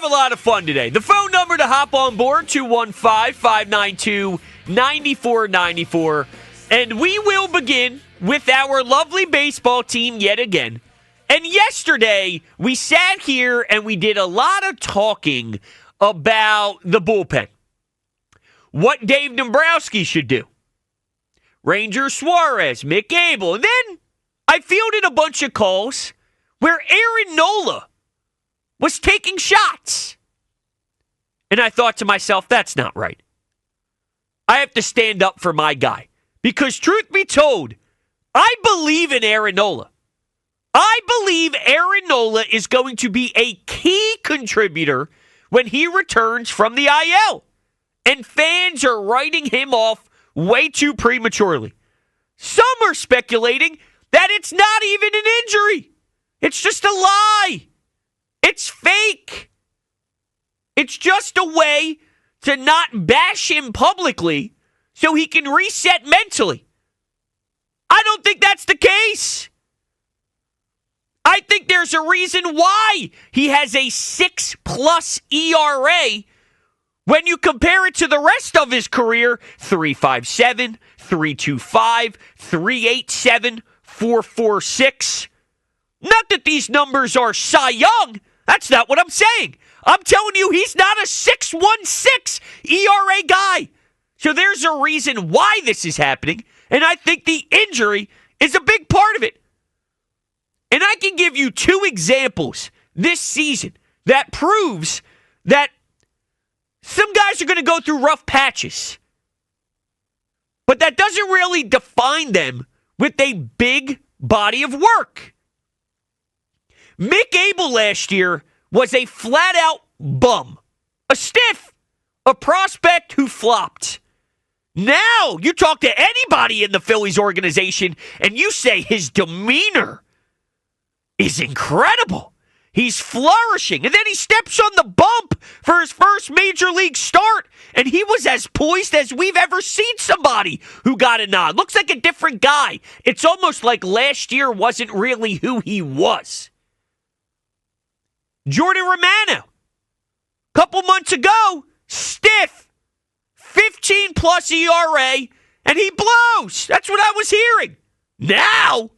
have a lot of fun today. The phone number to hop on board, 215-592-9494. And we will begin with our lovely baseball team yet again. And yesterday, we sat here and we did a lot of talking about the bullpen. What Dave Dombrowski should do. Ranger Suarez, Mick Abel. And then I fielded a bunch of calls where Aaron Nola was taking shots. And I thought to myself, that's not right. I have to stand up for my guy. Because truth be told, I believe in Aaron Nola. I believe Aaron Nola is going to be a key contributor when he returns from the IL. And fans are writing him off way too prematurely. Some are speculating that it's not even an injury. It's just a lie. It's fake. It's just a way to not bash him publicly so he can reset mentally. I don't think that's the case. I think there's a reason why he has a 6+ ERA when you compare it to the rest of his career, 3.57, 3.25, 3.87, 4.46. Not that these numbers are Cy Young. That's not what I'm saying. I'm telling you he's not a 6.16 ERA guy. So there's a reason why this is happening, and I think the injury is a big part of it. And I can give you 2 examples this season that proves that some guys are going to go through rough patches. But that doesn't really define them with a big body of work. Mick Abel last year was a flat-out bum, a stiff, a prospect who flopped. Now, you talk to anybody in the Phillies organization, and you say his demeanor is incredible. He's flourishing. And then he steps on the bump for his first major league start, and he was as poised as we've ever seen somebody who got a nod. Looks like a different guy. It's almost like last year wasn't really who he was. Jordan Romano, a couple months ago, stiff, 15+ ERA, and he blows. That's what I was hearing. Now,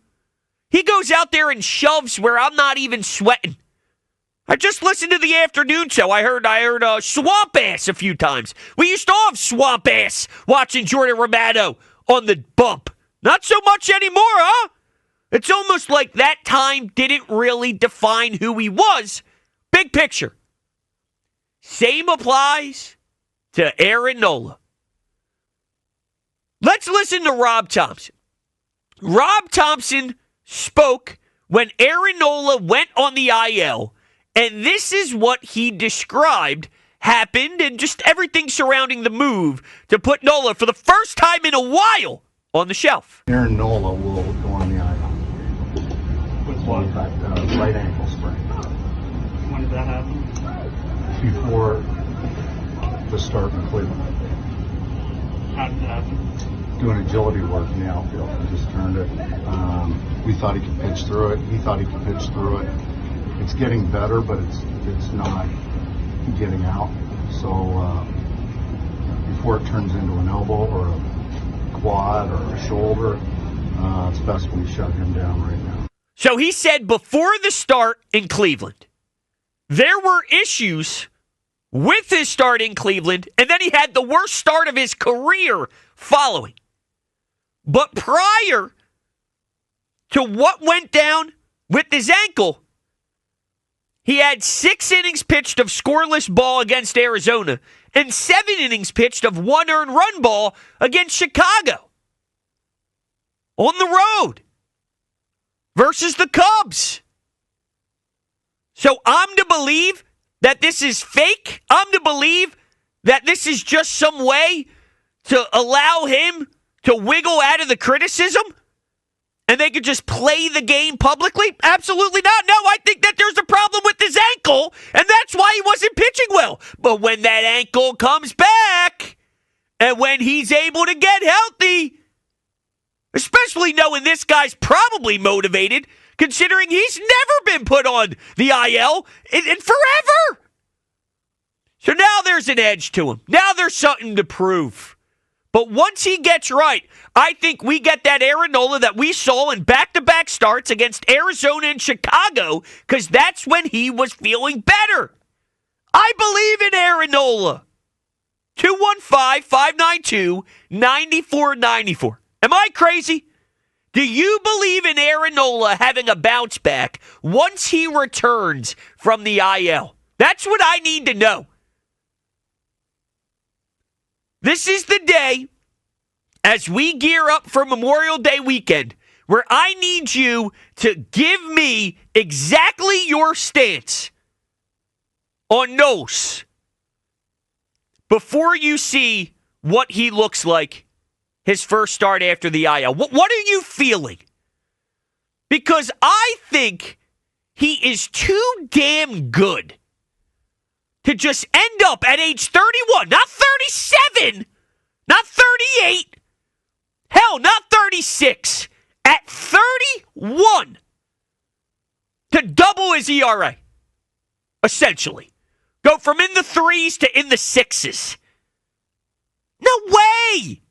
he goes out there and shoves where I'm not even sweating. I just listened to the afternoon show. I heard Swamp Ass a few times. We used to have Swamp Ass watching Jordan Romano on the bump. Not so much anymore, huh? It's almost like that time didn't really define who he was. Big picture. Same applies to Aaron Nola. Let's listen to Rob Thompson. Rob Thompson spoke when Aaron Nola went on the IL, and this is what he described happened and just everything surrounding the move to put Nola for the first time in a while on the shelf. Aaron Nola will go on the IL. With what? Right ankle sprain. When did that happen? Before the start in Cleveland. How did that happen? Doing agility work in the outfield. He just turned it. We thought he could pitch through it. He thought he could pitch through it. It's getting better, but it's not getting out. So before it turns into an elbow or a quad or a shoulder, it's best we shut him down right now. So he said before the start in Cleveland, there were issues with his start in Cleveland, and then he had the worst start of his career following. But prior to what went down with his ankle, he had 6 innings pitched of scoreless ball against Arizona and 7 innings pitched of 1 earned run ball against Chicago. On the road versus the Cubs. So I'm to believe that this is fake. I'm to believe that this is just some way to allow him to wiggle out of the criticism and they could just play the game publicly? Absolutely not. No, I think that there's a problem with his ankle, and that's why he wasn't pitching well. But when that ankle comes back and when he's able to get healthy, especially knowing this guy's probably motivated, considering he's never been put on the IL in forever. there's an edge to him. Now there's something to prove. But once he gets right, I think we get that Aaron Nola that we saw in back-to-back starts against Arizona and Chicago, because that's when he was feeling better. I believe in Aaron Nola. 215-592-9494. Am I crazy? Do you believe in Aaron Nola having a bounce back once he returns from the IL? That's what I need to know. This is the day, as we gear up for Memorial Day weekend, where I need you to give me exactly your stance on Nos before you see what he looks like his first start after the IL. What are you feeling? Because I think he is too damn good to just end up at age 31, not 37, not 38, hell, not 36, at 31 to double his ERA, essentially. Go from in the threes to in the sixes. No way!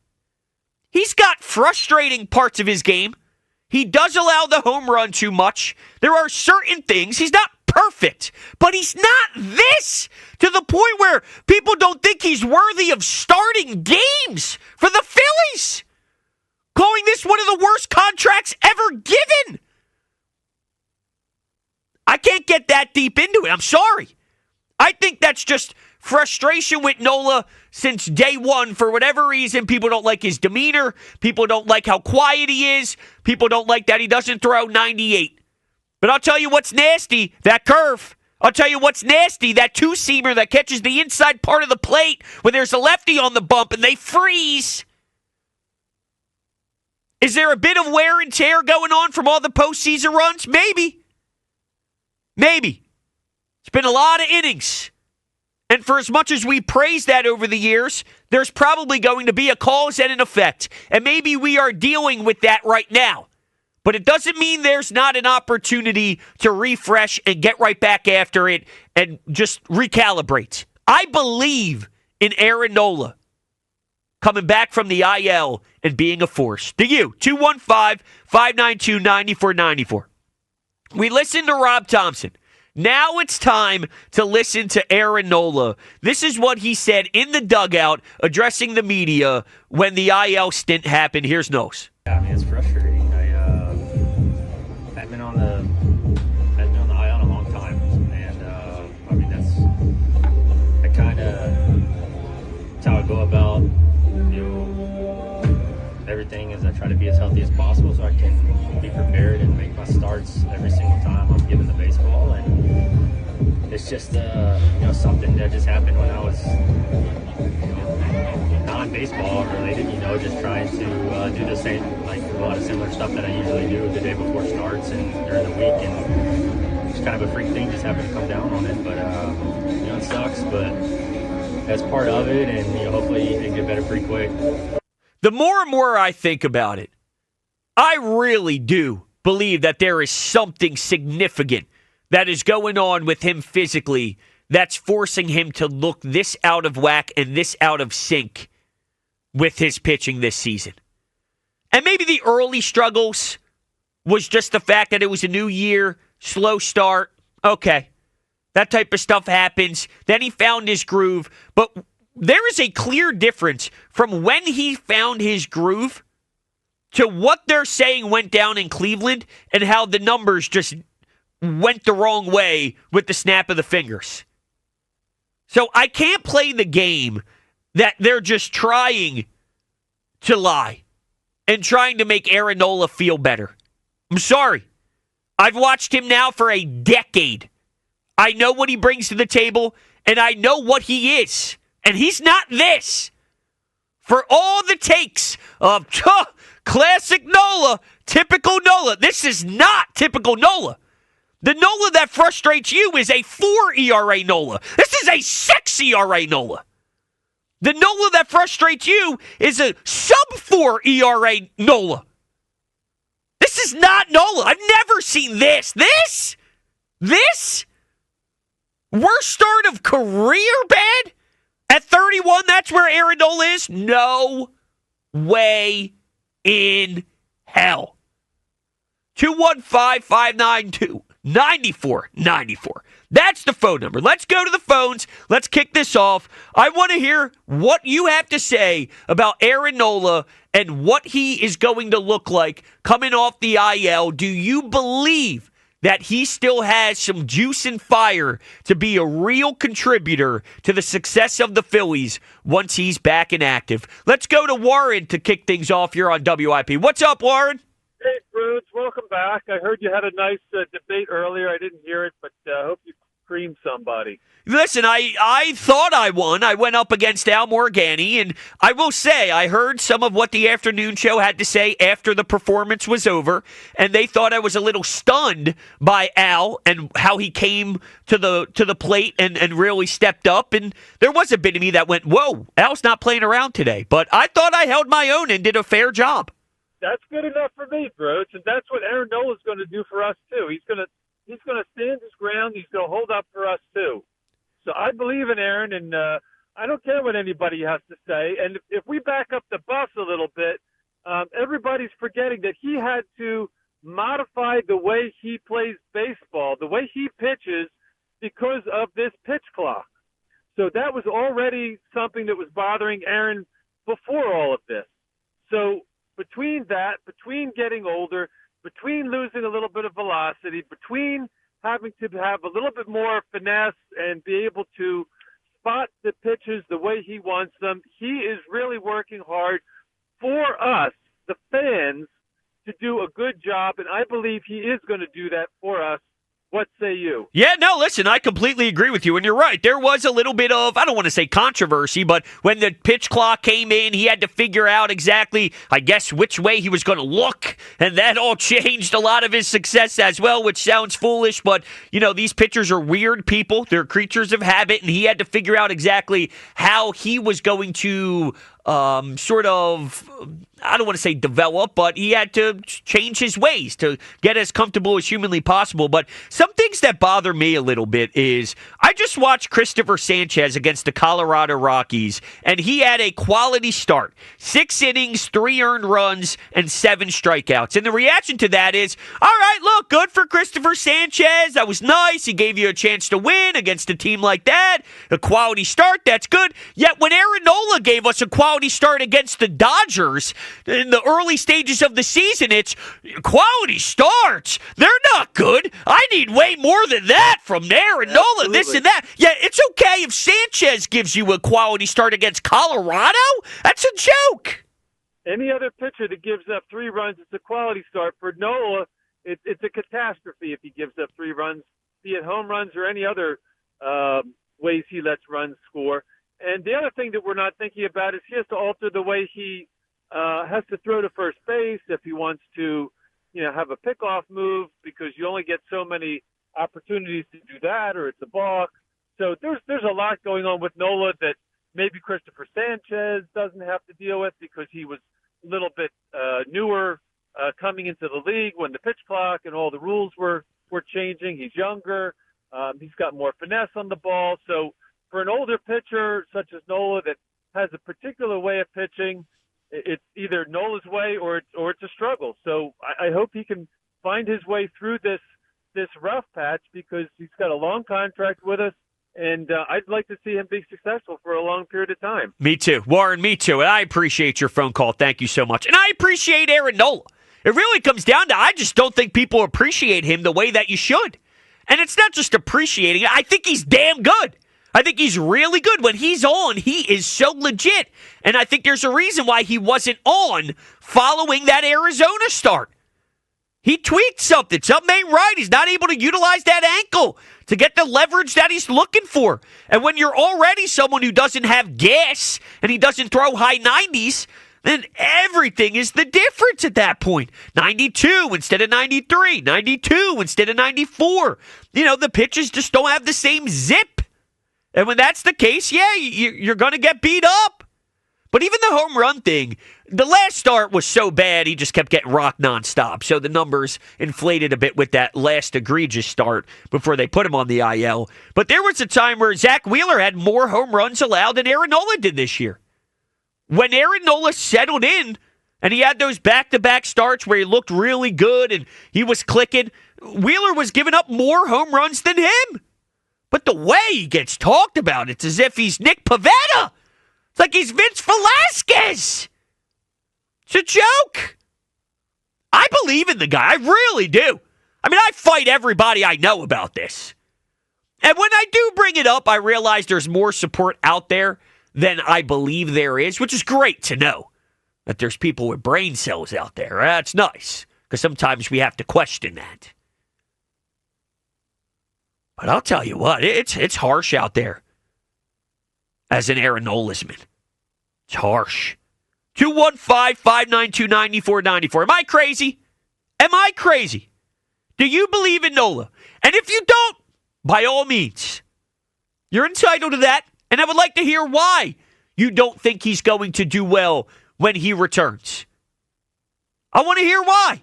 He's got frustrating parts of his game. He does allow the home run too much. There are certain things. He's not perfect, but he's not this to the point where people don't think he's worthy of starting games for the Phillies. Calling this one of the worst contracts ever given. I can't get that deep into it. I'm sorry. I think that's just frustration with Nola since day one. For whatever reason, people don't like his demeanor. People don't like how quiet he is. People don't like that he doesn't throw 98. But I'll tell you what's nasty, that curve. I'll tell you what's nasty, that two-seamer that catches the inside part of the plate when there's a lefty on the bump and they freeze. Is there a bit of wear and tear going on from all the postseason runs? Maybe. Maybe. It's been a lot of innings. And for as much as we praise that over the years, there's probably going to be a cause and an effect. And maybe we are dealing with that right now. But it doesn't mean there's not an opportunity to refresh and get right back after it and just recalibrate. I believe in Aaron Nola coming back from the IL and being a force. Do you? 215-592-9494. We listened to Rob Thompson. Now it's time to listen to Aaron Nola. This is what he said in the dugout addressing the media when the IL stint happened. Here's Nos. Yeah, I mean, it's frustrating. I've been on the IL in a long time, and I mean that's how I go about everything. Is I try to be as healthy as possible so I can be prepared and make my starts every single time I'm given the baseball. And it's just something that just happened when I was non-baseball related, just trying to do the same, like a lot of similar stuff that I usually do the day before starts and during the week, and it's kind of a freak thing just happened to come down on it, but it sucks, but that's part of it, and hopefully it get better pretty quick. The more and more I think about it, I really do believe that there is something significant that is going on with him physically that's forcing him to look this out of whack and this out of sync with his pitching this season. And maybe the early struggles was just the fact that it was a new year, slow start. Okay, that type of stuff happens. Then he found his groove. But there is a clear difference from when he found his groove to what they're saying went down in Cleveland and how the numbers just went the wrong way with the snap of the fingers. So I can't play the game that they're just trying to lie and trying to make Aaron Nola feel better. I'm sorry. I've watched him now for a decade. I know what he brings to the table, and I know what he is. And he's not this. For all the takes of classic Nola, typical Nola, this is not typical Nola. The Nola that frustrates you is a 4 ERA Nola. This is a 6 ERA Nola. The Nola that frustrates you is a sub-4 ERA Nola. This is not Nola. I've never seen this. This? Worst start of career bad? At 31, that's where Aaron Nola is? No way in hell. 215-592-9494. That's the phone number. Let's go to the phones. Let's kick this off. I want to hear what you have to say about Aaron Nola and what he is going to look like coming off the IL. Do you believe that he still has some juice and fire to be a real contributor to the success of the Phillies once he's back and active? Let's go to Warren to kick things off here on WIP. What's up, Warren? Hey, Brodes, welcome back. I heard you had a nice debate earlier. I didn't hear it, but I hope you creamed somebody. Listen, I thought I won. I went up against Al Morgani, and I will say I heard some of what the afternoon show had to say after the performance was over, and they thought I was a little stunned by Al and how he came to the plate and really stepped up. And there was a bit of me that went, whoa, Al's not playing around today. But I thought I held my own and did a fair job. That's good enough for me, Brodes, and that's what Aaron Nola is going to do for us too. He's going to stand his ground. He's going to hold up for us too. So I believe in Aaron, and I don't care what anybody has to say. And if we back up the bus a little bit, everybody's forgetting that he had to modify the way he plays baseball, the way he pitches, because of this pitch clock. So that was already something that was bothering Aaron before all of this. So between that, between getting older, between losing a little bit of velocity, between having to have a little bit more finesse and be able to spot the pitches the way he wants them, he is really working hard for us, the fans, to do a good job, and I believe he is going to do that for us. What say you? Yeah, no, listen, I completely agree with you, and you're right. There was a little bit of, I don't want to say controversy, but when the pitch clock came in, he had to figure out exactly, I guess, which way he was going to look, and that all changed a lot of his success as well, which sounds foolish, but, these pitchers are weird people. They're creatures of habit, and he had to figure out exactly how he was going to sort of, I don't want to say develop, but he had to change his ways to get as comfortable as humanly possible. But some things that bother me a little bit is I just watched Christopher Sanchez against the Colorado Rockies, and he had a quality start. 6 innings, 3 earned runs, and 7 strikeouts. And the reaction to that is, all right, look, good for Christopher Sanchez. That was nice. He gave you a chance to win against a team like that. A quality start, that's good. Yet when Aaron Nola gave us a quality start against the Dodgers in the early stages of the season, it's quality starts. They're not good. I need way more than that from Aaron Nola, this and that. Yeah, it's okay if Sanchez gives you a quality start against Colorado. That's a joke. Any other pitcher that gives up 3 runs, it's a quality start. For Nola, it's a catastrophe if he gives up 3 runs, be it home runs or any other ways he lets runs score. And the other thing that we're not thinking about is he has to alter the way he has to throw to first base if he wants to, have a pickoff move, because you only get so many opportunities to do that, or it's a balk. So there's a lot going on with Nola that maybe Christopher Sanchez doesn't have to deal with, because he was a little bit newer coming into the league when the pitch clock and all the rules were changing. He's younger. He's got more finesse on the ball. So for an older pitcher such as Nola that has a particular way of pitching, it's either Nola's way or it's a struggle. So I hope he can find his way through this rough patch, because he's got a long contract with us, and I'd like to see him be successful for a long period of time. Me too. Warren, me too. And I appreciate your phone call. Thank you so much. And I appreciate Aaron Nola. It really comes down to, I just don't think people appreciate him the way that you should. And it's not just appreciating it. I think he's damn good. I think he's really good. When he's on, he is so legit. And I think there's a reason why he wasn't on following that Arizona start. He tweaked something. Something ain't right. He's not able to utilize that ankle to get the leverage that he's looking for. And when you're already someone who doesn't have gas and he doesn't throw high 90s, then everything is the difference at that point. 92 instead of 93, 92 instead of 94. The pitches just don't have the same zip. And when that's the case, yeah, you're going to get beat up. But even the home run thing, the last start was so bad, he just kept getting rocked nonstop. So the numbers inflated a bit with that last egregious start before they put him on the IL. But there was a time where Zach Wheeler had more home runs allowed than Aaron Nola did this year. When Aaron Nola settled in and he had those back-to-back starts where he looked really good and he was clicking, Wheeler was giving up more home runs than him. But the way he gets talked about, it's as if he's Nick Pivetta. It's like he's Vince Velasquez. It's a joke. I believe in the guy. I really do. I mean, I fight everybody I know about this. And when I do bring it up, I realize there's more support out there than I believe there is, which is great to know that there's people with brain cells out there. That's nice, because sometimes we have to question that. But I'll tell you what, it's harsh out there as an Aaron Nolasman. It's harsh. 215-592-9494. Am I crazy? Am I crazy? Do you believe in Nola? And if you don't, by all means, you're entitled to that. And I would like to hear why you don't think he's going to do well when he returns. I want to hear why.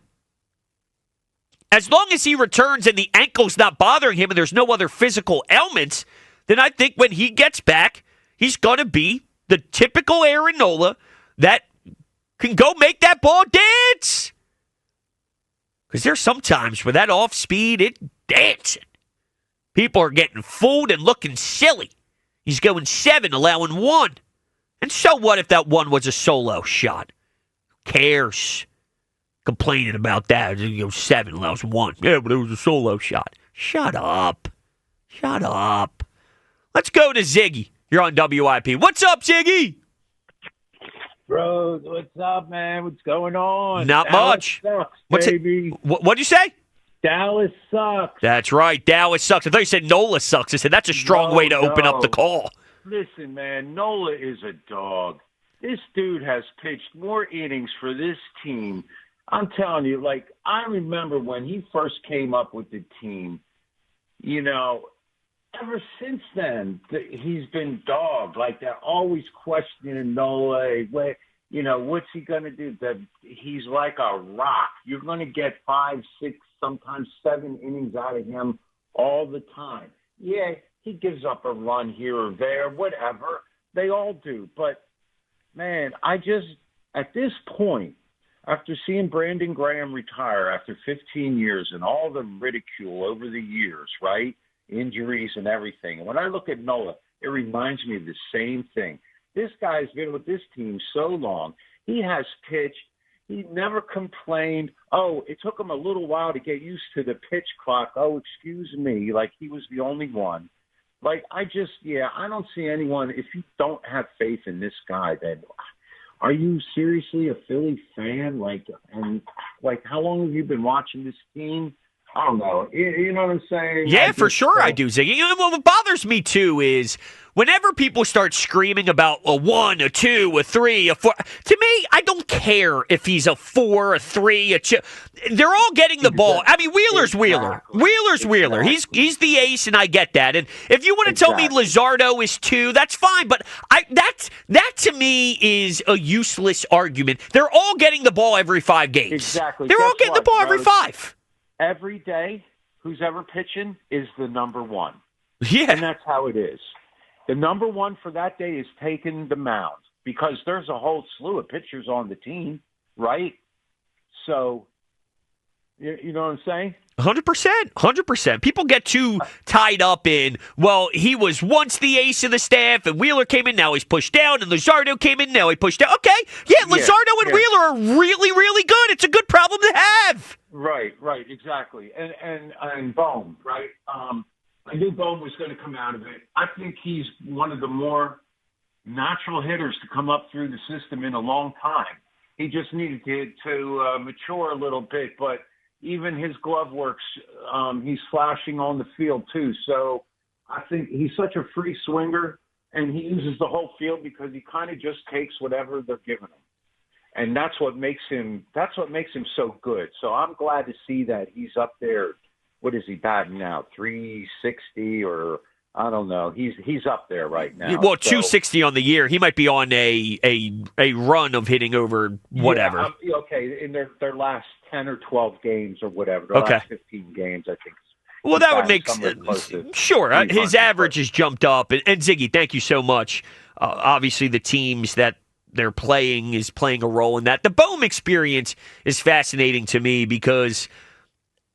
As long as he returns and the ankle's not bothering him and there's no other physical ailments, then I think when he gets back, he's going to be the typical Aaron Nola that can go make that ball dance. Because there's some times where that off speed, it's dancing. People are getting fooled and looking silly. He's going 7, allowing 1. And so what if that 1 was a solo shot? Who cares? Complaining about that. 7 allows 1. Yeah, but it was a solo shot. Shut up. Shut up. Let's go to Ziggy. You're on WIP. What's up, Ziggy? Brodes, what's up, man? What's going on? Not much. Sucks, What's baby. it? What'd you say? Dallas sucks. That's right. Dallas sucks. I thought you said Nola sucks. I said that's a strong way to open up the call. Listen, man, Nola is a dog. This dude has pitched more innings for this team. I'm telling you, like, I remember when he first came up with the team, you know, ever since then, he's been dogged. Like, they're always questioning Nola. What's he going to do? He's like a rock. You're going to get 5, 6, sometimes 7 innings out of him all the time. Yeah, he gives up a run here or there, whatever. They all do. But, man, at this point, after seeing Brandon Graham retire after 15 years and all the ridicule over the years, right? Injuries and everything. And when I look at Nola, it reminds me of the same thing. This guy's been with this team so long. He has pitched. He never complained. Oh, it took him a little while to get used to the pitch clock. Oh, excuse me. Like, he was the only one. Like, I don't see anyone. If you don't have faith in this guy, then are you seriously a Philly fan? Like, how long have you been watching this team? I don't know. You know what I'm saying? Yeah, for sure I do, Ziggy. You know, what bothers me, too, is whenever people start screaming about a 1, a 2, a 3, a 4, to me, I don't care if he's a 4, a 3, a 2. They're all getting the ball. I mean, Wheeler's Wheeler. Wheeler's Wheeler. He's the ace, and I get that. And if you want to tell me Luzardo is 2, that's fine. But that to me is a useless argument. They're all getting the ball every 5 games. Exactly. They're all getting the ball every 5. Every day, who's ever pitching is the number one. Yeah. And that's how it is. The number one for that day is taking the mound because there's a whole slew of pitchers on the team, right? So, you know what I'm saying? 100%. People get too tied up in, well, he was once the ace of the staff, and Wheeler came in, now he's pushed down, and Luzardo came in, now he pushed down. Okay, Luzardo and Wheeler are really, really good. It's a good problem to have. Right, exactly. And Bohm, right? I knew Bohm was going to come out of it. I think he's one of the more natural hitters to come up through the system in a long time. He just needed to mature a little bit, but even his glove works, he's flashing on the field too. So I think he's such a free swinger, and he uses the whole field because he kind of just takes whatever they're giving him. And that's what makes him so good. So I'm glad to see that he's up there. What is he batting now? 360 or I don't know. He's up there right now. Well, 260 on the year. He might be on a run of hitting over whatever. Yeah, okay, in their last 10 or 12 games or whatever, their last 15 games, I think. Well, that would make sense. Sure. His average has jumped up. And Ziggy, thank you so much. Obviously, the teams that they're playing is playing a role in that. The Bohm experience is fascinating to me because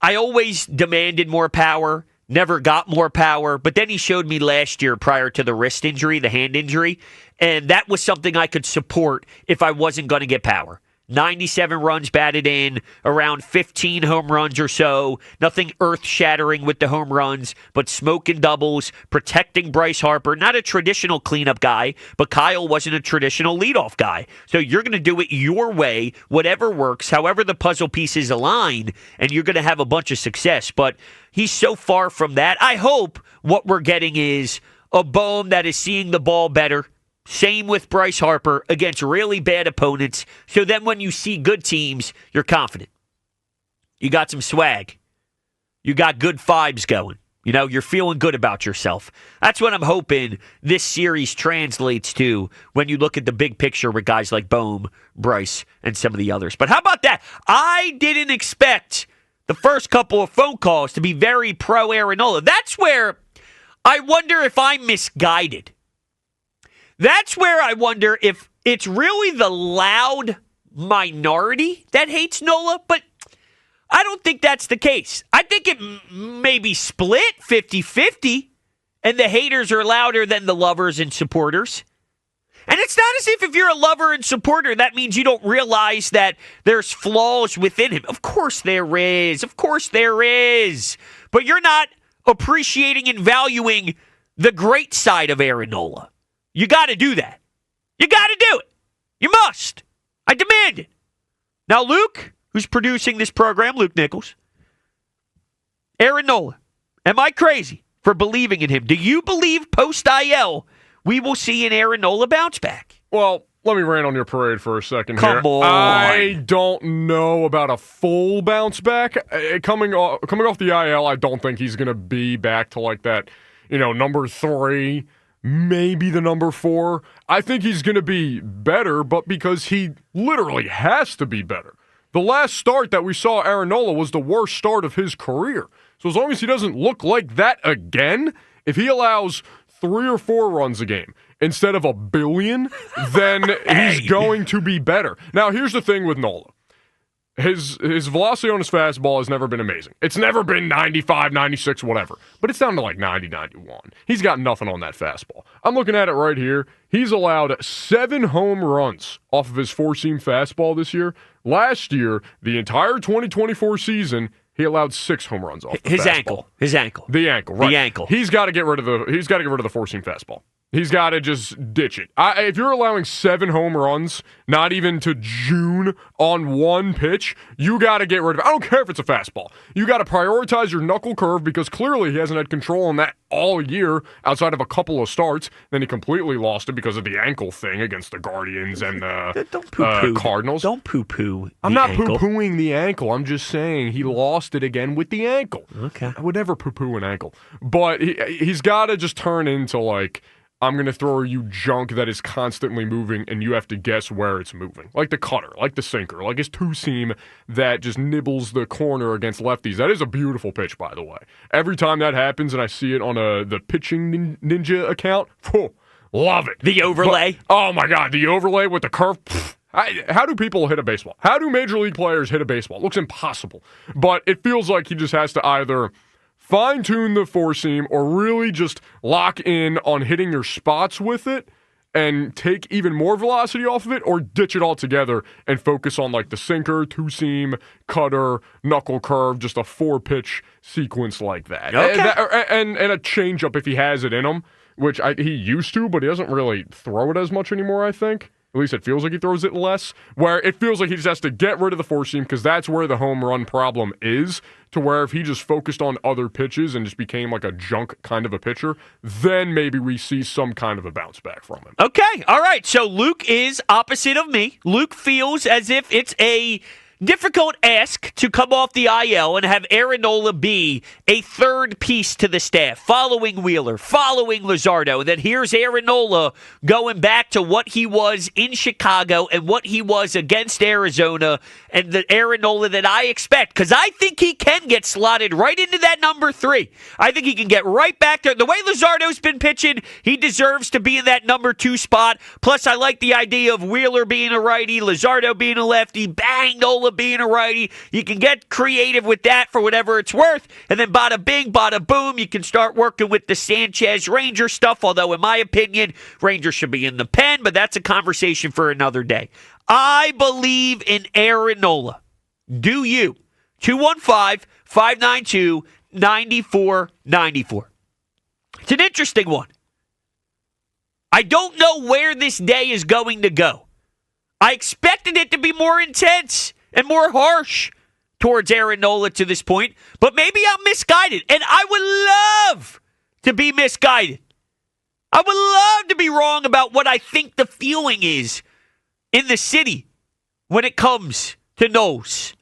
I always demanded more power, never got more power, but then he showed me last year prior to the wrist injury, the hand injury, and that was something I could support if I wasn't going to get power. 97 runs batted in, around 15 home runs or so. Nothing earth-shattering with the home runs, but smoking doubles, protecting Bryce Harper. Not a traditional cleanup guy, but Kyle wasn't a traditional leadoff guy. So you're going to do it your way, whatever works, however the puzzle pieces align, and you're going to have a bunch of success. But he's so far from that. I hope what we're getting is a Bohm that is seeing the ball better. Same with Bryce Harper against really bad opponents. So then when you see good teams, you're confident. You got some swag. You got good vibes going. You know, you're feeling good about yourself. That's what I'm hoping this series translates to when you look at the big picture with guys like Bohm, Bryce, and some of the others. But how about that? I didn't expect the first couple of phone calls to be very pro Aaron Nola. That's where I wonder if I'm misguided. That's where I wonder if it's really the loud minority that hates Nola, but I don't think that's the case. I think it may be split 50-50, and the haters are louder than the lovers and supporters. And it's not as if you're a lover and supporter, that means you don't realize that there's flaws within him. Of course there is. Of course there is. But you're not appreciating and valuing the great side of Aaron Nola. You got to do that. You got to do it. You must. I demand it. Now, Luke, who's producing this program, Luke Nichols, Aaron Nola, am I crazy for believing in him? Do you believe post-IL we will see an Aaron Nola bounce back? Well, let me rant on your parade for a second here. Come on. I don't know about a full bounce back. Coming off the IL, I don't think he's going to be back to like that, number 3, maybe the number 4. I think he's going to be better, but because he literally has to be better. The last start that we saw Aaron Nola was the worst start of his career. So as long as he doesn't look like that again, if he allows 3 or 4 runs a game instead of 1 billion, then he's going to be better. Now, here's the thing with Nola. His velocity on his fastball has never been amazing. It's never been 95, 96, whatever. But it's down to like 90, 91. He's got nothing on that fastball. I'm looking at it right here. He's allowed 7 home runs off of his 4-seam fastball this year. Last year, the entire 2024 season, he allowed 6 home runs off his fastball. His ankle. The ankle, right. The ankle. He's got to get rid of the 4-seam fastball. He's got to just ditch it. If you're allowing 7 home runs, not even to June, on 1 pitch, you got to get rid of it. I don't care if it's a fastball. You got to prioritize your knuckle curve because clearly he hasn't had control on that all year outside of a couple of starts. Then he completely lost it because of the ankle thing against the Guardians and the Cardinals. Don't poo-poo I'm not poo-pooing the ankle. I'm just saying he lost it again with the ankle. Okay. I would never poo-poo an ankle. But he's got to just turn into like, I'm going to throw you junk that is constantly moving, and you have to guess where it's moving. Like the cutter, like the sinker, like his 2-seam that just nibbles the corner against lefties. That is a beautiful pitch, by the way. Every time that happens and I see it on the pitching ninja account, love it. The overlay? Oh, my God, the overlay with the curve. How do people hit a baseball? How do Major League players hit a baseball? It looks impossible. But it feels like he just has to either fine-tune the 4-seam or really just lock in on hitting your spots with it and take even more velocity off of it, or ditch it altogether and focus on like the sinker, 2-seam, cutter, knuckle curve, just a 4-pitch sequence like that. Okay. And a changeup if he has it in him, which he used to, but he doesn't really throw it as much anymore, I think. At least it feels like he throws it less, where it feels like he just has to get rid of the 4-seam because that's where the home run problem is, to where if he just focused on other pitches and just became like a junk kind of a pitcher, then maybe we see some kind of a bounce back from him. Okay, all right. So Luke is opposite of me. Luke feels as if it's a difficult ask to come off the IL and have Aaron Nola be a third piece to the staff, following Wheeler, following Luzardo. And then here's Aaron Nola going back to what he was in Chicago and what he was against Arizona, and the Aaron Nola that I expect, because I think he can get slotted right into that number 3. I think he can get right back there. The way Luzardo's been pitching, he deserves to be in that number 2 spot. Plus, I like the idea of Wheeler being a righty, Luzardo being a lefty, bang, Nola being a righty. You can get creative with that for whatever it's worth, and then bada bing, bada boom, you can start working with the Sanchez Ranger stuff, although in my opinion, Rangers should be in the pen, but that's a conversation for another day. I believe in Aaron Nola. Do you? 215-592-9494. It's an interesting one. I don't know where this day is going to go. I expected it to be more intense and more harsh towards Aaron Nola to this point, but maybe I'm misguided, and I would love to be misguided. I would love to be wrong about what I think the feeling is in the city when it comes to Noles.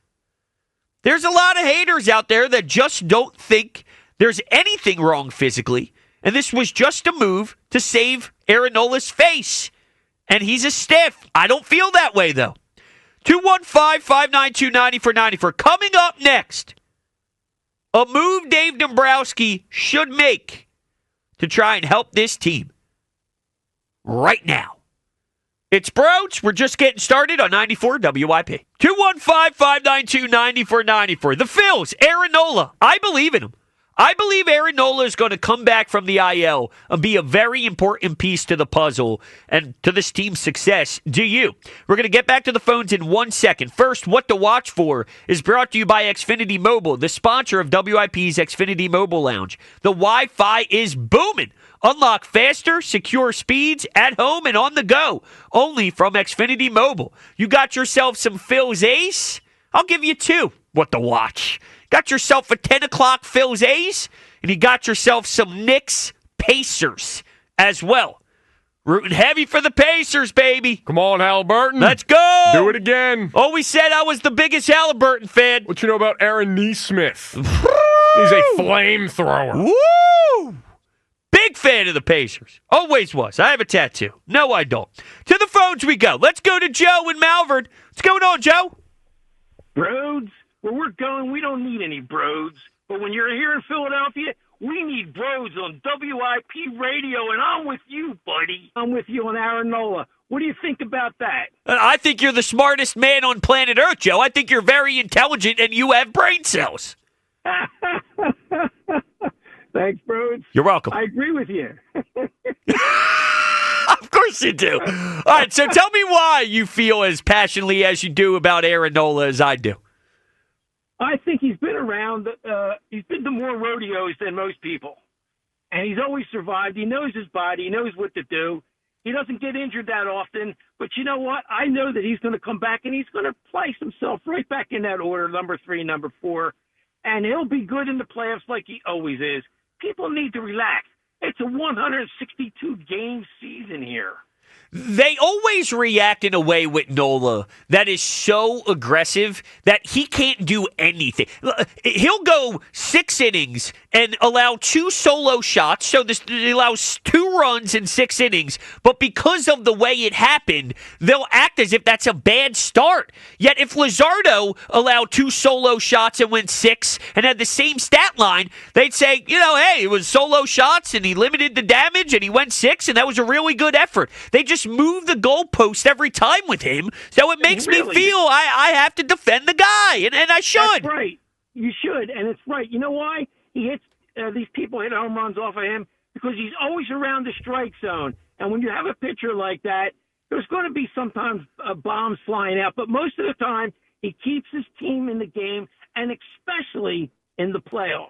There's a lot of haters out there that just don't think there's anything wrong physically, and this was just a move to save Aaron Nola's face. And he's a stiff. I don't feel that way, though. 215-592-9494. Coming up next, a move Dave Dombrowski should make to try and help this team right now. It's Brodes. We're just getting started on 94 WIP. 215-592-9494. The Phils, Aaron Nola. I believe in him. I believe Aaron Nola is going to come back from the IL and be a very important piece to the puzzle and to this team's success. Do you? We're going to get back to the phones in 1 second. First, What to Watch For is brought to you by Xfinity Mobile, the sponsor of WIP's Xfinity Mobile Lounge. The Wi-Fi is booming. Unlock faster, secure speeds at home and on the go. Only from Xfinity Mobile. You got yourself some Phil's Ace? I'll give you 2. What to watch. Got yourself a 10 o'clock Phil's A's, and you got yourself some Knicks Pacers as well. Rooting heavy for the Pacers, baby. Come on, Halliburton. Let's go. Do it again. Always said I was the biggest Halliburton fan. What you know about Aaron Neesmith? He's a flamethrower. Woo! Big fan of the Pacers. Always was. I have a tattoo. No, I don't. To the phones we go. Let's go to Joe in Malvern. What's going on, Joe? Brodes? Where we're going, we don't need any Brodes. But when you're here in Philadelphia, we need Brodes on WIP radio, and I'm with you, buddy. I'm with you on Aaron Nola. What do you think about that? I think you're the smartest man on planet Earth, Joe. I think you're very intelligent, and you have brain cells. Thanks, Brodes. You're welcome. I agree with you. Of course you do. All right, so tell me why you feel as passionately as you do about Aaron Nola as I do. I think he's been around. He's been to more rodeos than most people. And he's always survived. He knows his body. He knows what to do. He doesn't get injured that often. But you know what? I know that he's going to come back, and he's going to place himself right back in that order, number 3, number 4. And he'll be good in the playoffs like he always is. People need to relax. It's a 162-game season here. They always react in a way with Nola that is so aggressive that he can't do anything. He'll go 6 innings and allow 2 solo shots, so this allows 2 runs in 6 innings, but because of the way it happened, they'll act as if that's a bad start. Yet if Luzardo allowed 2 solo shots and went 6 and had the same stat line, they'd say, hey, it was solo shots and he limited the damage and he went 6 and that was a really good effort. They just move the goalpost every time with him, so it makes me feel I have to defend the guy, and I should. That's right. You should, and it's right. You know why? He hits these people hit home runs off of him because he's always around the strike zone. And when you have a pitcher like that, there's going to be sometimes bombs flying out, but most of the time he keeps his team in the game, and especially in the playoffs.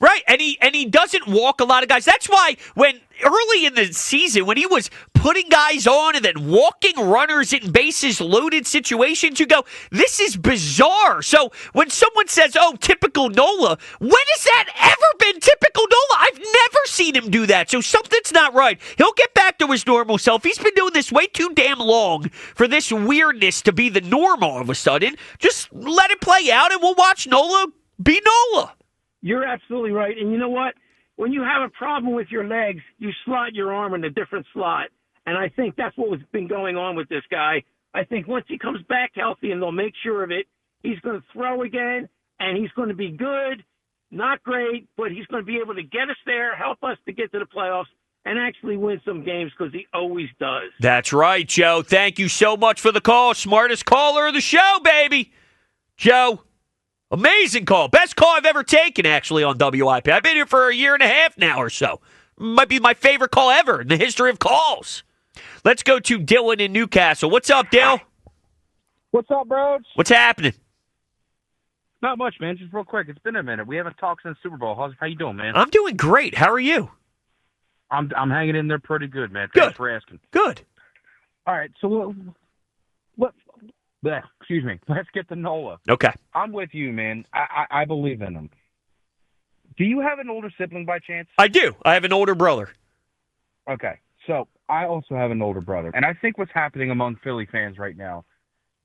Right, and he doesn't walk a lot of guys. That's why when early in the season, when he was putting guys on and then walking runners in bases loaded situations, you go, this is bizarre. So when someone says, oh, typical Nola, when has that ever been typical Nola? I've never seen him do that. So something's not right. He'll get back back to his normal self. He's been doing this way too damn long for this weirdness to be the norm all of a sudden. Just let it play out, and we'll watch Nola be Nola. You're absolutely right. And you know what? When you have a problem with your legs, you slot your arm in a different slot. And I think that's what has been going on with this guy. I think once he comes back healthy and they'll make sure of it, he's going to throw again, and he's going to be good. Not great, but he's going to be able to get us there, help us to get to the playoffs, and actually win some games because he always does. That's right, Joe. Thank you so much for the call. Smartest caller of the show, baby. Joe, amazing call. Best call I've ever taken, actually, on WIP. I've been here for a year and a half now or so. Might be my favorite call ever in the history of calls. Let's go to Dylan in Newcastle. What's up, Dill? What's up, Brodes? What's happening? Not much, man. Just real quick. It's been a minute. We haven't talked since Super Bowl. How you doing, man? I'm doing great. How are you? I'm hanging in there pretty good, man. Good. Thanks for asking. Good. All right, so excuse me. Let's get to Nola. Okay. I'm with you, man. I believe in him. Do you have an older sibling by chance? I do. I have an older brother. Okay, so I also have an older brother, and I think what's happening among Philly fans right now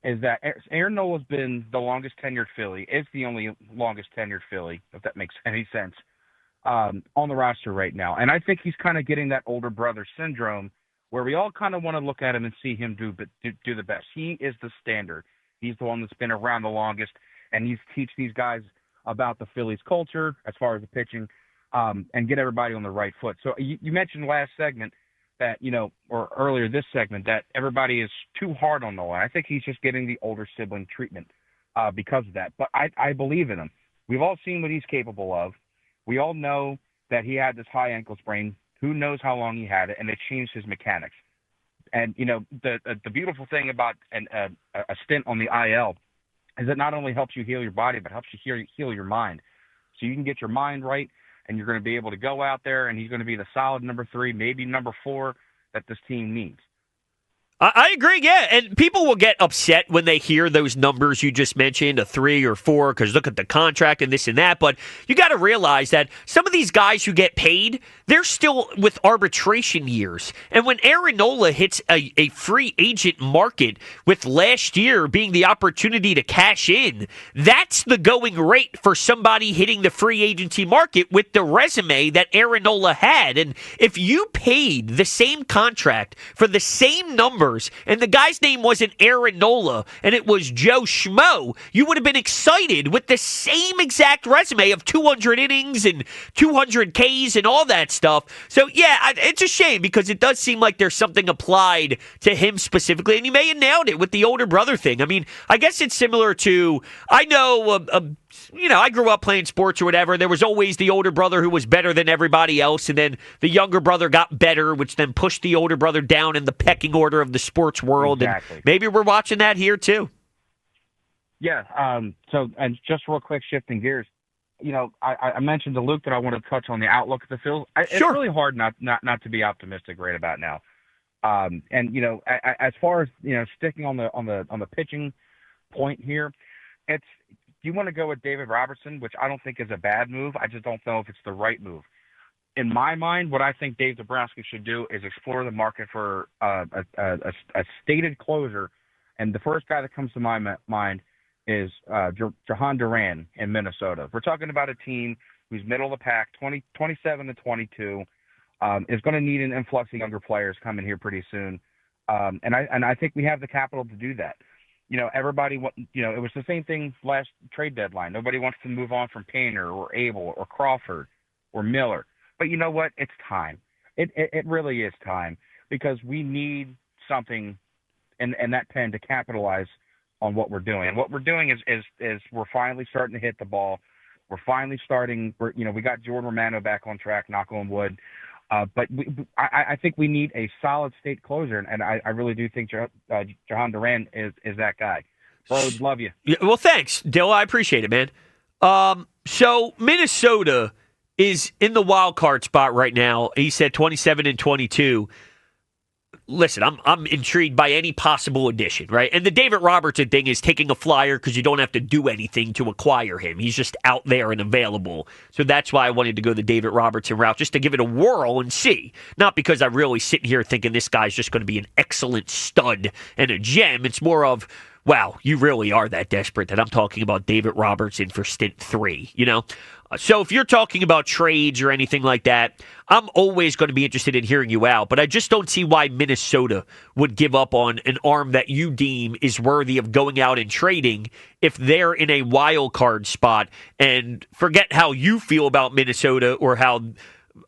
is that Aaron Nola's been the longest tenured Philly, is the only longest tenured Philly, if that makes any sense, on the roster right now. And I think he's kind of getting that older brother syndrome where we all kind of want to look at him and see him do the best. He is the standard. He's the one that's been around the longest, and he's teach these guys about the Phillies culture as far as the pitching, and get everybody on the right foot. So you mentioned last segment that, or earlier this segment, that everybody is too hard on Nola. I think he's just getting the older sibling treatment because of that. But I believe in him. We've all seen what he's capable of. We all know that he had this high ankle sprain. Who knows how long he had it, and it changed his mechanics. And, the beautiful thing about a stint on the IL is it not only helps you heal your body, but helps you heal your mind. So you can get your mind right, and you're going to be able to go out there, and he's going to be the solid number 3, maybe number 4 that this team needs. I agree, yeah. And people will get upset when they hear those numbers you just mentioned, a 3 or 4, because look at the contract and this and that. But you got to realize that some of these guys who get paid, they're still with arbitration years. And when Aaron Nola hits a free agent market, with last year being the opportunity to cash in, that's the going rate for somebody hitting the free agency market with the resume that Aaron Nola had. And if you paid the same contract for the same number, and the guy's name wasn't Aaron Nola, and it was Joe Schmo, you would have been excited with the same exact resume of 200 innings and 200 Ks and all that stuff. So, yeah, it's a shame because it does seem like there's something applied to him specifically, and you may have nailed it with the older brother thing. I mean, I guess it's similar to, I know, I grew up playing sports or whatever. There was always the older brother who was better than everybody else, and then the younger brother got better, which then pushed the older brother down in the pecking order of the sports world. Exactly. And maybe we're watching that here too. Yeah. And just real quick, shifting gears, I mentioned to Luke that I want to touch on the outlook of the Phils. It's really hard not to be optimistic right about now. As far as sticking on the pitching point here, it's. You want to go with David Robertson, which I don't think is a bad move. I just don't know if it's the right move. In my mind, what I think Dave Dombrowski should do is explore the market for a stated closer. And the first guy that comes to my mind is Jahan Duran in Minnesota. We're talking about a team who's middle of the pack, 27 to 22, is going to need an influx of younger players coming here pretty soon. And I think we have the capital to do that. Everybody, it was the same thing last trade deadline. Nobody wants to move on from Painter or Abel or Crawford or Miller. But you know what? It's time. It really is time because we need something in that pen to capitalize on what we're doing. And what we're doing is we're finally starting to hit the ball. We're finally starting. We got Jordan Romano back on track, knock on wood. But I think we need a solid state closer, and I really do think Jahan Duran is that guy. Brodes, love you. Yeah, well, thanks, Dill. I appreciate it, man. So Minnesota is in the wild card spot right now. He said 27 and 22. listen, I'm intrigued by any possible addition, right? And the David Robertson thing is taking a flyer because you don't have to do anything to acquire him. He's just out there and available. So that's why I wanted to go the David Robertson route, just to give it a whirl and see. Not because I'm really sitting here thinking this guy's just going to be an excellent stud and a gem. It's more of, wow, you really are that desperate that I'm talking about David Robertson for stint 3, you know? So if you're talking about trades or anything like that, I'm always going to be interested in hearing you out, but I just don't see why Minnesota would give up on an arm that you deem is worthy of going out and trading if they're in a wild card spot. And forget how you feel about Minnesota or how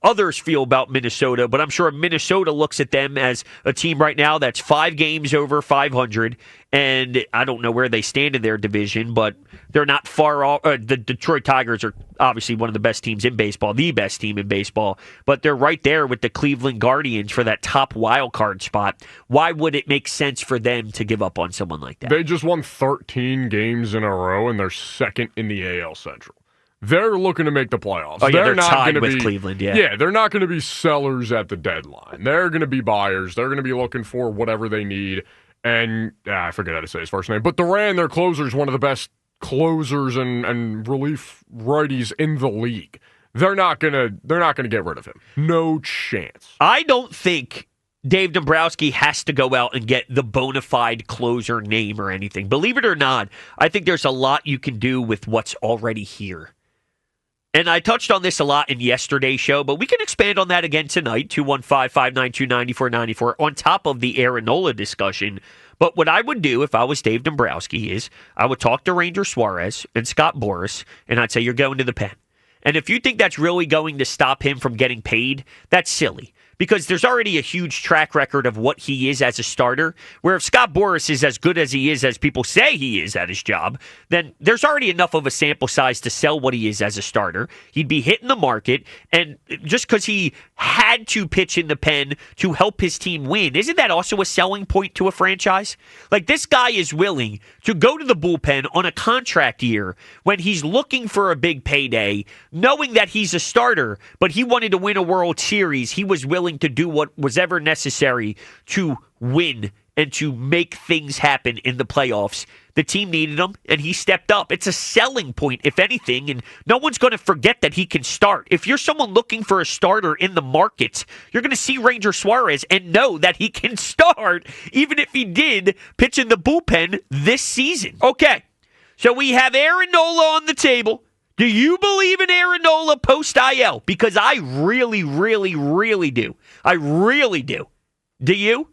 others feel about Minnesota, but I'm sure Minnesota looks at them as a team right now that's 5 games over 500, and I don't know where they stand in their division, but they're not far off. The Detroit Tigers are obviously one of the best teams in baseball, the best team in baseball, but they're right there with the Cleveland Guardians for that top wild card spot. Why would it make sense for them to give up on someone like that? They just won 13 games in a row, and they're second in the AL Central. They're looking to make the playoffs. Oh, yeah, they're not tied gonna with be, Cleveland, yeah. Yeah, they're not going to be sellers at the deadline. They're going to be buyers. They're going to be looking for whatever they need. And I forget how to say his first name, but Duran, their closer, is one of the best closers and relief righties in the league. They're not gonna get rid of him. No chance. I don't think Dave Dombrowski has to go out and get the bona fide closer name or anything. Believe it or not, I think there's a lot you can do with what's already here. And I touched on this a lot in yesterday's show, but we can expand on that again tonight, 215-592-9494, on top of the Aaron Nola discussion. But what I would do if I was Dave Dombrowski is I would talk to Ranger Suarez and Scott Boras, and I'd say, you're going to the pen. And if you think that's really going to stop him from getting paid, that's silly. Because there's already a huge track record of what he is as a starter, where if Scott Boras is as good as he is, as people say he is at his job, then there's already enough of a sample size to sell what he is as a starter. He'd be hitting the market, and just because he had to pitch in the pen to help his team win, isn't that also a selling point to a franchise? Like, this guy is willing to go to the bullpen on a contract year when he's looking for a big payday, knowing that he's a starter, but he wanted to win a World Series. He was willing to do what was ever necessary to win and to make things happen in the playoffs. The team needed him, and he stepped up. It's a selling point, if anything, and no one's going to forget that he can start. If you're someone looking for a starter in the market, you're going to see Ranger Suarez and know that he can start, even if he did pitch in the bullpen this season. Okay, so we have Aaron Nola on the table. Do you believe in Aaron Nola post-IL? Because I really, really, really do. I really do. Do you?